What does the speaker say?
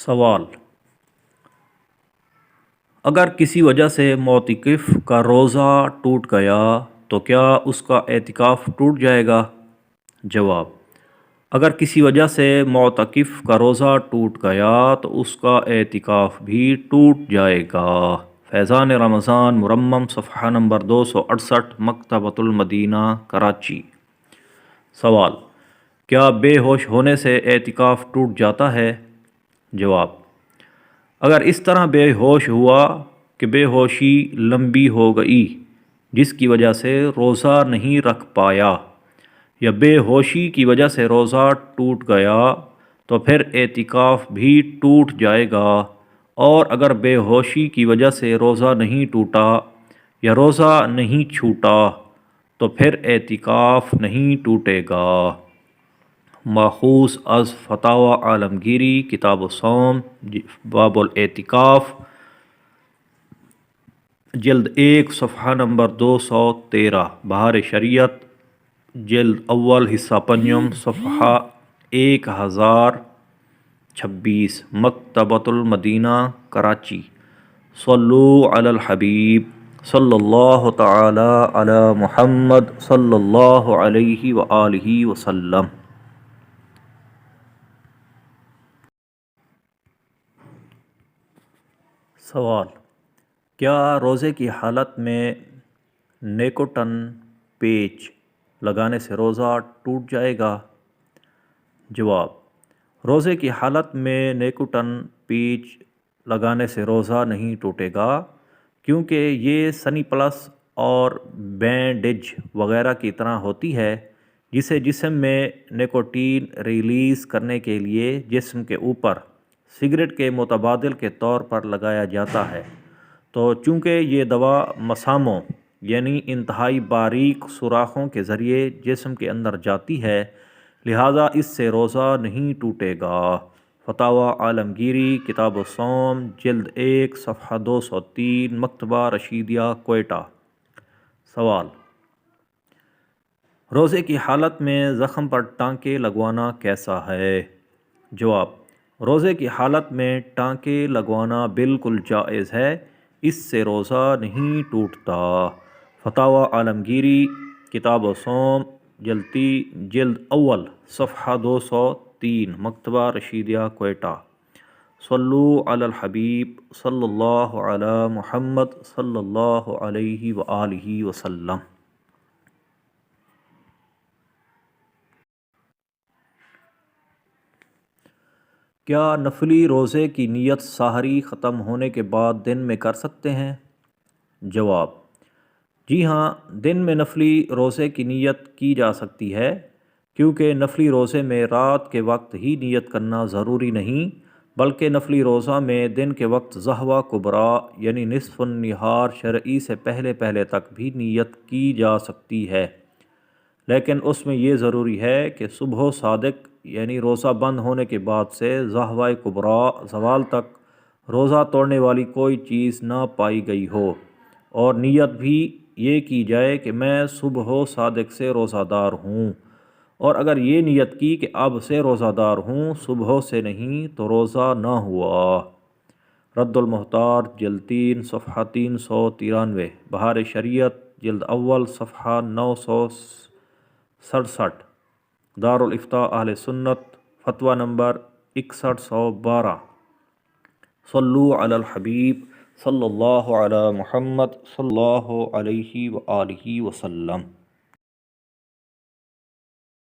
سوال: اگر کسی وجہ سے معتکف کا روزہ ٹوٹ گیا تو کیا اس کا اعتکاف ٹوٹ جائے گا؟ جواب: اگر کسی وجہ سے معتکف کا روزہ ٹوٹ گیا تو اس کا اعتکاف بھی ٹوٹ جائے گا۔ فیضان رمضان مرمم صفحہ نمبر 268 مکتبۃ المدینہ کراچی۔ سوال: کیا بے ہوش ہونے سے اعتکاف ٹوٹ جاتا ہے؟ جواب: اگر اس طرح بے ہوش ہوا کہ بے ہوشی لمبی ہو گئی جس کی وجہ سے روزہ نہیں رکھ پایا، یا بے ہوشی کی وجہ سے روزہ ٹوٹ گیا تو پھر اعتکاف بھی ٹوٹ جائے گا، اور اگر بے ہوشی کی وجہ سے روزہ نہیں ٹوٹا یا روزہ نہیں چھوٹا تو پھر اعتکاف نہیں ٹوٹے گا۔ ماخوذ از فتاوی عالمگیری کتاب الصوم باب الاعتکاف جلد 1 صفحہ نمبر 213، بہار شریعت جلد اول حصہ پنجم صفحہ 1026، مکتبۃ المدینہ کراچی۔ صلو علی الحبیب صلی اللہ تعالی علی محمد صلی اللہ علیہ وآلہ وسلم۔ سوال: کیا روزے کی حالت میں نیکوٹن پیچ لگانے سے روزہ ٹوٹ جائے گا؟ جواب: روزے کی حالت میں نیکوٹن پیچ لگانے سے روزہ نہیں ٹوٹے گا، کیونکہ یہ سنی پلس اور بینڈیج وغیرہ کی طرح ہوتی ہے جسے جسم میں نیکوٹین ریلیز کرنے کے لیے جسم کے اوپر سگریٹ کے متبادل کے طور پر لگایا جاتا ہے۔ تو چونکہ یہ دوا مساموں یعنی انتہائی باریک سوراخوں کے ذریعے جسم کے اندر جاتی ہے، لہٰذا اس سے روزہ نہیں ٹوٹے گا۔ فتاوی عالمگیری کتاب الصوم جلد 1 صفحہ 203، مکتبہ رشیدیہ کوئٹہ۔ سوال: روزے کی حالت میں زخم پر ٹانکے لگوانا کیسا ہے؟ جواب: روزے کی حالت میں ٹانکے لگوانا بالکل جائز ہے، اس سے روزہ نہیں ٹوٹتا۔ فتاوی عالمگیری کتاب الصوم جلد اول صفحہ 203، مکتبہ رشیدیہ کوئٹہ۔ صلو علی الحبیب صلی اللہ علی محمد صلی اللہ علیہ وآلہ وسلم۔ کیا نفلی روزے کی نیت سحری ختم ہونے کے بعد دن میں کر سکتے ہیں؟ جواب: جی ہاں، دن میں نفلی روزے کی نیت کی جا سکتی ہے، کیونکہ نفلی روزے میں رات کے وقت ہی نیت کرنا ضروری نہیں، بلکہ نفلی روزہ میں دن کے وقت ضحوہ کبریٰ یعنی نصف النہار شرعی سے پہلے تک بھی نیت کی جا سکتی ہے، لیکن اس میں یہ ضروری ہے کہ صبح صادق یعنی روزہ بند ہونے کے بعد سے ضحوہ کبریٰ زوال تک روزہ توڑنے والی کوئی چیز نہ پائی گئی ہو، اور نیت بھی یہ کی جائے کہ میں صبح صادق سے روزہ دار ہوں، اور اگر یہ نیت کی کہ اب سے روزہ دار ہوں صبح سے نہیں تو روزہ نہ ہوا۔ رد المحتار جلد 3 صفحہ 393، بہار شریعت جلد اول صفحہ 967، دارالافتاء اہل سنت فتویٰ نمبر 6112۔ صلو علی الحبیب صلی اللہ علی محمد صلی اللہ علیہ وآلہ وسلم۔